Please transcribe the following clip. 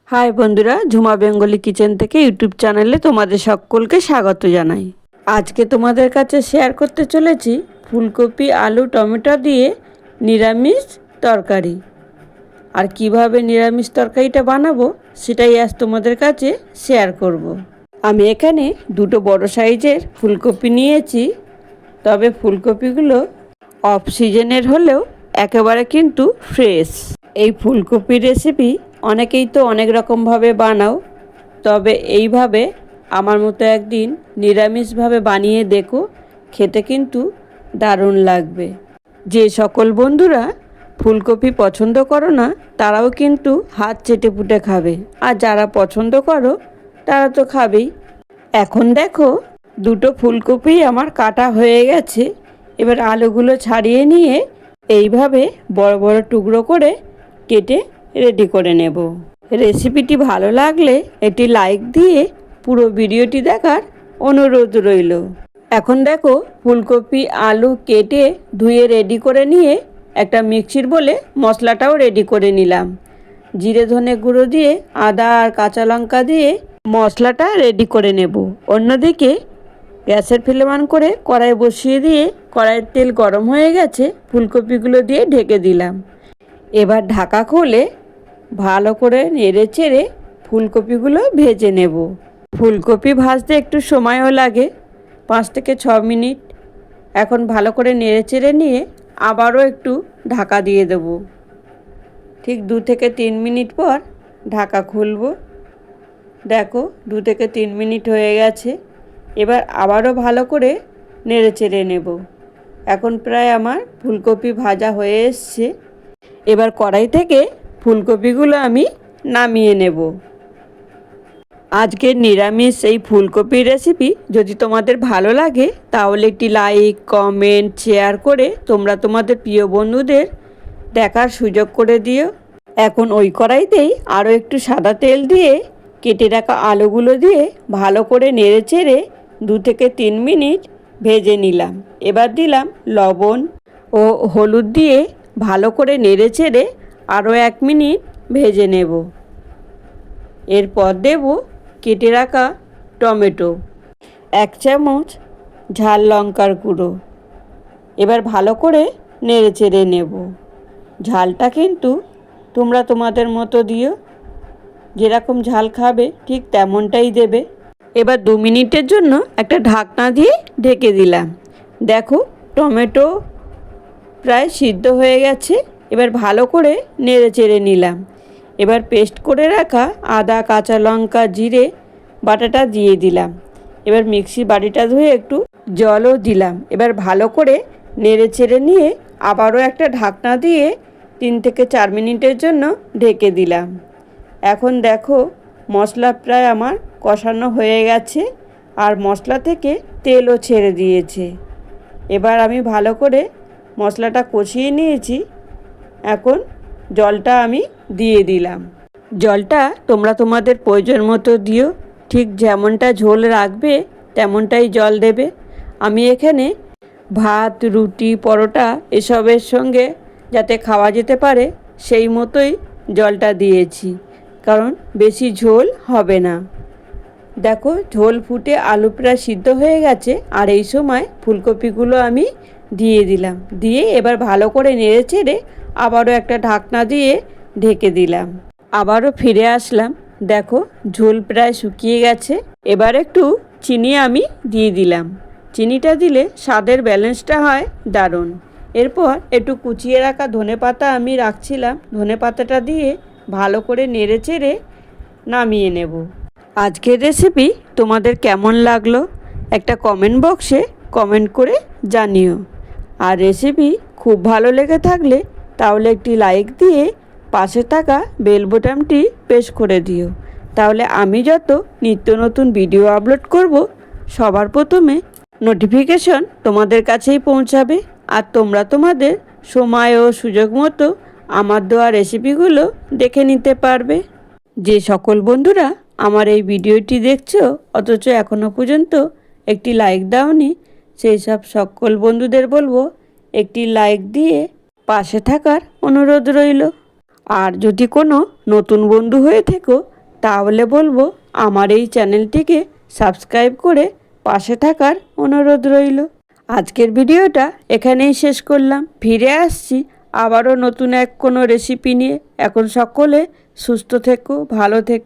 High বন্ধুরা, Jhuma Bengali kitchen থেকে YouTube চ্যানেলে তোমাদের সকলকে স্বাগত জানাই। আজকে তোমাদের কাছে শেয়ার করতে চলেছি ফুলকপি আলু টমেটো দিয়ে নিরামিষ তরকারি। আর কিভাবে নিরামিষ তরকারিটা বানাবো সেটাই আজ তোমাদের কাছে শেয়ার করব। আমি এখানে দুটো বড় সাইজের ফুলকপি নিয়েছি। তবে ফুলকপিগুলো অফ সিজনের হলেও একেবারে কিন্তু ফ্রেশ। এই ফুলকপির রেসিপি অনেকেই তো অনেক রকমভাবে বানাও, তবে এইভাবে আমার মতো একদিন নিরামিষভাবে বানিয়ে দেখো, খেতে কিন্তু দারুণ লাগবে। যে সকল বন্ধুরা ফুলকপি পছন্দ করো না তারাও কিন্তু হাত চেটেপুটে খাবে, আর যারা পছন্দ করো তারা তো খাবেই। এখন দেখো দুটো ফুলকপি আমার কাটা হয়ে গেছে। এবার আলুগুলো ছাড়িয়ে নিয়ে এইভাবে বড় বড় টুকরো করে কেটে রেডি করে নেব। রেসিপিটি ভালো লাগলে একটি লাইক দিয়ে পুরো ভিডিওটি দেখার অনুরোধ রইল। এখন দেখো ফুলকপি আলু কেটে ধুয়ে রেডি করে নিয়ে একটা মিক্সির বলে মশলাটাও রেডি করে নিলাম। জিরে ধনে গুঁড়ো দিয়ে আদা আর কাঁচা লঙ্কা দিয়ে মশলাটা রেডি করে নেব। অন্যদিকে গ্যাসের ফ্লেম অন করে কড়াই বসিয়ে দিয়ে কড়াইয়ের তেল গরম হয়ে গেছে, ফুলকপিগুলো দিয়ে ঢেকে দিলাম। এবার ঢাকা খুলে ভালো করে নেড়ে চেড়ে ফুলকপিগুলো ভেজে নেব। ফুলকপি ভাজতে একটু সময়ও লাগে, 5 থেকে 6 মিনিট। এখন ভালো করে নেড়ে চেড়ে নিয়ে আবারও একটু ঢাকা দিয়ে দেব। ঠিক 2 থেকে 3 মিনিট পর ঢাকা খুলব। দেখো 2 থেকে 3 মিনিট হয়ে গেছে। এবার আবারও ভালো করে নেড়ে চেড়ে নেব। এখন প্রায় আমার ফুলকপি ভাজা হয়ে এসছে। এবার কড়াই থেকে ফুলকপিগুলো আমি নামিয়ে নেব। আজকের নিরামিষ এই ফুলকপির রেসিপি যদি তোমাদের ভালো লাগে তাহলে একটি লাইক কমেন্ট শেয়ার করে তোমরা তোমাদের প্রিয় বন্ধুদের দেখার সুযোগ করে দিও। এখন ওই কড়াইতেই আরও একটু সাদা তেল দিয়ে কেটে রাখা আলুগুলো দিয়ে ভালো করে নেড়ে চেড়ে 2 থেকে 3 মিনিট ভেজে নিলাম। এবার দিলাম লবণ ও হলুদ দিয়ে ভালো করে নেড়ে চেড়ে আরও 1 মিনিট ভেজে নেব। এরপর দেব কেটে রাখা টমেটো, 1 চামচ ঝাল লঙ্কার গুঁড়ো। এবার ভালো করে নেড়ে চেড়ে নেব। ঝালটা কিন্তু তোমরা তোমাদের মতো দিও, যেরকম ঝাল খাবে ঠিক তেমনটাই দেবে। এবার 2 মিনিটের জন্য একটা ঢাকনা দিয়ে ঢেকে দিলাম। দেখো টমেটো প্রায় সিদ্ধ হয়ে গেছে। এবার ভালো করে নেড়ে চেড়ে নিলাম। এবার পেস্ট করে রাখা আদা কাঁচা লঙ্কা জিরে বাটাটা দিয়ে দিলাম। এবার মিক্সি বাটিটা ধুয়ে একটু জলও দিলাম। এবার ভালো করে নেড়ে চেড়ে নিয়ে আবারও একটা ঢাকনা দিয়ে 3 থেকে 4 মিনিটের জন্য ঢেকে দিলাম। এখন দেখো মশলা প্রায় আমার কষানো হয়ে গেছে, আর মশলা থেকে তেলও ছেড়ে দিয়েছে। এবার আমি ভালো করে মশলাটা কষিয়ে নিয়েছি। এখন জলটা আমি দিয়ে দিলাম। জলটা তোমরা তোমাদের প্রয়োজন মতো দিও, ঠিক যেমনটা ঝোল রাখবে তেমনটাই জল দেবে। আমি এখানে ভাত রুটি পরোটা এসবের সঙ্গে যাতে খাওয়া যেতে পারে সেই মতোই জলটা দিয়েছি, কারণ বেশি ঝোল হবে না। দেখো ঝোল ফুটে আলু প্রায় সিদ্ধ হয়ে গেছে, আর এই সময় ফুলকপিগুলো আমি দিয়ে দিলাম। দিয়ে এবার ভালো করে নেড়ে চেড়ে আবারও একটা ঢাকনা দিয়ে ঢেকে দিলাম। আবারও ফিরে আসলাম। দেখো ঝোল প্রায় শুকিয়ে গেছে। এবার একটু চিনি আমি দিয়ে দিলাম। চিনিটা দিলে স্বাদের ব্যালেন্সটা হয় দারুণ। এরপর একটু কুচিয়ে রাখা ধনেপাতা আমি রাখছিলাম, ধনেপাতাটা দিয়ে ভালো করে নেড়ে চেড়ে নামিয়ে নেব। আজকের রেসিপি তোমাদের কেমন লাগলো একটা কমেন্ট বক্সে কমেন্ট করে জানিও। আর রেসিপি খুব ভালো লেগে থাকলে তাহলে একটি লাইক দিয়ে পাশে থাকা বেল বোতামটি প্রেস করে দিও। তাহলে আমি যত নিত্য নতুন ভিডিও আপলোড করব সবার প্রথমে নোটিফিকেশন তোমাদের কাছেই পৌঁছাবে, আর তোমরা তোমাদের সময় ও সুযোগ মতো আমার দেওয়া রেসিপিগুলো দেখে নিতে পারবে। যে সকল বন্ধুরা আমার এই ভিডিওটি দেখছো অথচ এখনও পর্যন্ত একটি লাইক দাওনি, সেই সব সকল বন্ধুদের বলবো একটি লাইক দিয়ে পাশে থাকার অনুরোধ রইল। আর যদি কোনো নতুন বন্ধু হয়ে থেকো তাহলে বলবো আমার এই চ্যানেলটিকে সাবস্ক্রাইব করে পাশে থাকার অনুরোধ রইল। আজকের ভিডিওটা এখানেই শেষ করলাম। ফিরে আসছি আবারও নতুন কোনো রেসিপি নিয়ে। এখন সকলে সুস্থ থেকো, ভালো থেকো।